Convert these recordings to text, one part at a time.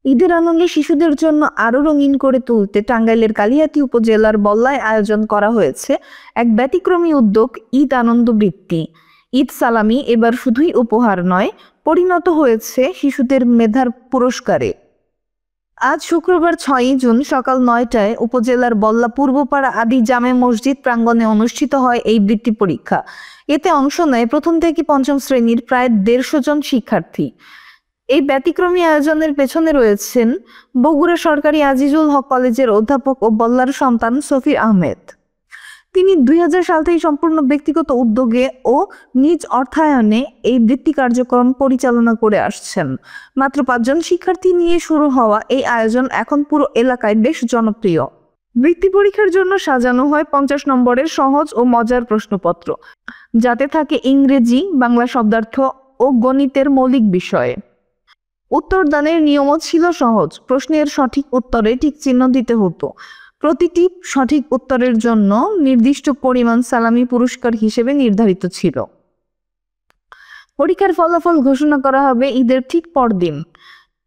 ঈদের আনন্দে শিশুদের জন্য আরো রঙিন করে তুলতে টাঙ্গাইলের কালিহাতী উপজেলার বল্লায় আয়োজন করা হয়েছে এক ব্যতিক্রমী উদ্যোগ ঈদ আনন্দ বৃত্তি। ঈদ সালামি এবার শুধুই উপহার নয়, পরিণত হয়েছে শিশুদের মেধার পুরস্কারে। আজ শুক্রবার 6ই জুন সকাল 9টায় উপজেলার বল্লা পূর্বপাড়া আদি জামে মসজিদ প্রাঙ্গণে অনুষ্ঠিত হয় এই বৃত্তি পরীক্ষা। এতে অংশ নেয় প্রথম থেকে পঞ্চম শ্রেণীর প্রায় 150 জন শিক্ষার্থী। এই ব্যতিক্রমী আয়োজনের পেছনে রয়েছেন বগুড়া সরকারি আজিজুল হক কলেজের অধ্যাপক ও বল্লার সন্তান সফির আহমেদ। তিনি 2000 সাল থেকে সম্পূর্ণ ব্যক্তিগত উদ্যোগে ও নিজ অর্থায়নে এই বৃত্তি কার্যক্রম পরিচালনা করে আসছেন। মাত্র 5 জন শিক্ষার্থী নিয়ে শুরু হওয়া এই আয়োজন এখন পুরো এলাকায় বেশ জনপ্রিয়। বৃত্তি পরীক্ষার জন্য সাজানো হয় 50 নম্বরের সহজ ও মজার প্রশ্নপত্র, যাতে থাকে ইংরেজি, বাংলা শব্দার্থ ও গণিতের মৌলিক বিষয়ে। উত্তরদানের নিয়মও ছিল সহজ। প্রশ্নের সঠিক উত্তরে টিক চিহ্ন দিতে হতো। প্রতিটি সঠিক উত্তরের জন্য নির্দিষ্ট পরিমাণ সালামি পুরস্কার হিসেবে নির্ধারিত ছিল। পরীক্ষার ফলাফল ঘোষণা করা হবে ঈদের ঠিক পরদিন।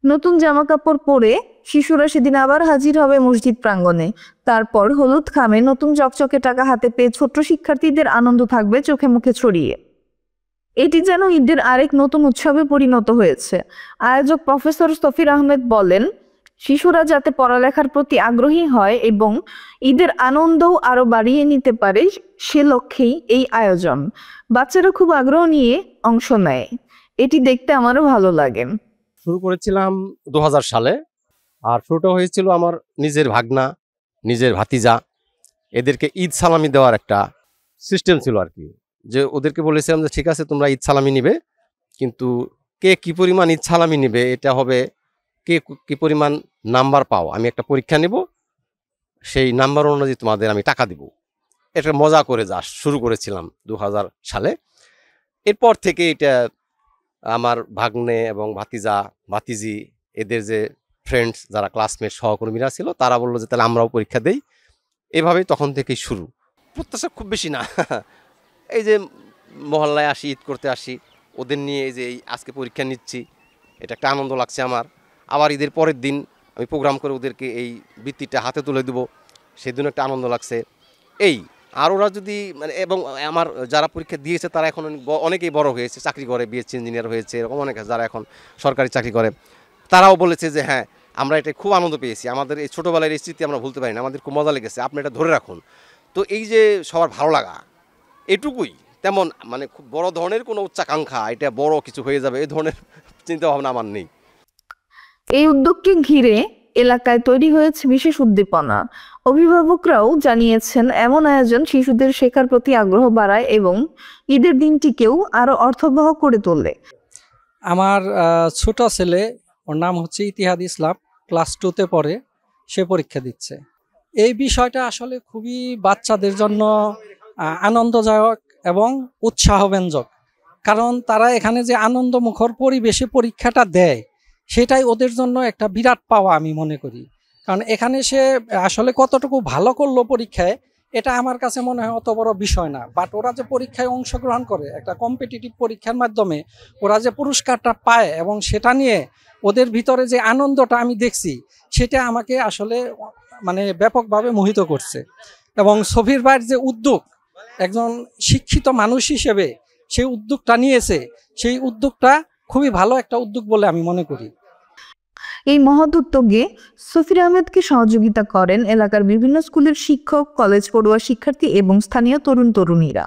নতুন জামাকাপড় পরে শিশুরা সেদিন আবার হাজির হবে মসজিদ প্রাঙ্গণে। তারপর হলুদ খামে নতুন চকচকে টাকা হাতে পেয়ে ছোট্ট শিক্ষার্থীদের আনন্দ থাকবে চোখে মুখে ছড়িয়ে। এটি যেন ঈদের আরেক নতুন উৎসবে পরিণত হয়েছে। আয়োজক প্রফেসর সফির আহমেদ বলেন, শিশুরা যাতে পড়ালেখার প্রতি আগ্রহী হয় এবং ঈদের আনন্দও আরো বাড়িয়ে নিতে পারে, সে লক্ষ্যেই এই আয়োজন। বাচ্চারা খুব আগ্রহ নিয়ে অংশ নেয়, এটি দেখতে আমারও ভালো লাগে। শুরু করেছিলাম 2000 সালে। আর শুরুটা হয়েছিল আমার নিজের ভাগনা, নিজের ভাতিজা, এদেরকে ঈদ সালামি দেওয়ার একটা সিস্টেম ছিল আর কি। যে ওদেরকে বলেছিলাম যে ঠিক আছে তোমরা ঈদ সালামি নিবে, কিন্তু কে কি পরিমাণ ঈদ সালামি নিবে এটা হবে কে কি পরিমাণ নাম্বার পাও। আমি একটা পরীক্ষা নিব, সেই নাম্বার অনুযায়ী তোমাদের আমি টাকা দিব। এটা মজা করে যা শুরু করেছিলাম 2000 সালে। এরপর থেকে এটা আমার ভাগ্নে এবং ভাতিজা ভাতিজি এদের যে ফ্রেন্ডস যারা ক্লাসমেট সহকর্মীরা ছিল তারা বললো যে তাহলে আমরাও পরীক্ষা দেই। এভাবেই তখন থেকেই শুরু। প্রত্যাশা খুব বেশি না। এই যে মহল্লায় আসি, ঈদ করতে আসি, ওদের নিয়ে এই যে এই আজকে পরীক্ষা নিচ্ছি, এটা একটা আনন্দ লাগছে আমার। আবার ঈদের পরের দিন আমি প্রোগ্রাম করে ওদেরকে এই বৃত্তিটা হাতে তুলে দেবো, সেদিন একটা আনন্দ লাগছে। এই আর ওরা যদি মানে এবং আমার যারা পরীক্ষা দিয়েছে তারা এখন অনেকেই বড় হয়েছে, চাকরি করে, বিএসসি ইঞ্জিনিয়ার হয়েছে, এরকম অনেক যারা এখন সরকারি চাকরি করে, তারাও বলেছে যে হ্যাঁ আমরা এটা খুব আনন্দ পেয়েছি, আমাদের এই ছোটোবেলার এই স্মৃতি আমরা ভুলতে পারি না, আমাদের খুব মজা লেগেছে, আপনি এটা ধরে রাখুন। তো এই যে সবার ভালো লাগা এটুকুই, তেমন মানে খুব বড় ধরনের কোনো উচ্চাকাঙ্ক্ষা এটা বড় কিছু হয়ে যাবে এই ধরনের চিন্তা ভাবনা আমার নেই। এই উদ্যোগকে ঘিরে এলাকায় তৈরি হয়েছে বিশেষ উদ্দীপনা। অভিভাবকরাও জানিয়েছেন এমন আয়োজন শিশুদের শেখার প্রতি আগ্রহ বাড়ায় এবং ঈদের দিনটিকেও আরো অর্থবহ করে তোলে। আমার ছোট ছেলে, ওর নাম হচ্ছে ইতিহাদ ইসলাম, ক্লাস 2তে পড়ে, সে পরীক্ষা দিচ্ছে। এই বিষয়টা আসলে খুবই বাচ্চাদের জন্য আনন্দদায়ক এবং উৎসাহব্যঞ্জক, কারণ তারা এখানে যে আনন্দমুখর পরিবেশে পরীক্ষাটা দেয় সেটাই ওদের জন্য একটা বিরাট পাওয়া আমি মনে করি। কারণ এখানে সে আসলে কতটুকু ভালো করলো পরীক্ষায় এটা আমার কাছে মনে হয় অত বড় বিষয় না, বাট ওরা যে পরীক্ষায় অংশগ্রহণ করে একটা কম্পিটিটিভ পরীক্ষার মাধ্যমে ওরা যে পুরস্কারটা পায় এবং সেটা নিয়ে ওদের ভিতরে যে আনন্দটা আমি দেখছি সেটা আমাকে আসলে মানে ব্যাপকভাবে মোহিত করছে। এবং সফির ভাইয়ের যে উদ্যোগ, একজন শিক্ষিত মানুষ হিসেবে সেই উদ্যোগটা নিয়েছে, সেই উদ্যোগটা খুবই ভালো একটা উদ্যোগ বলে আমি মনে করি। এই মহৎ উদ্যোগে সফির আহমেদকে সহযোগিতা করেন এলাকার বিভিন্ন স্কুলের শিক্ষক, কলেজ পড়ুয়া শিক্ষার্থী এবং স্থানীয় তরুণ তরুণীরা।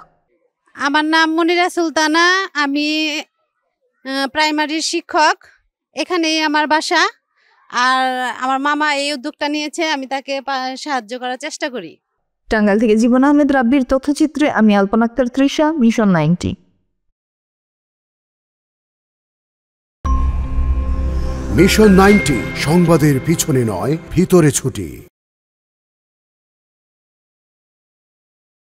আমার নাম মনিরা সুলতানা, আমি প্রাইমারির শিক্ষক, এখানেই আমার বাসা। আর আমার মামা এই উদ্যোগটা নিয়েছে, আমি তাকে সাহায্য করার চেষ্টা করি। টাঙ্গাইল থেকে জীবন আহমেদ রাব্বির তথ্যচিত্রে আমি আলপনা আক্তার তৃষা, মিশন 90। মিশন 90 সংবাদের পিছনে নয়, ভিতরে ছুটি।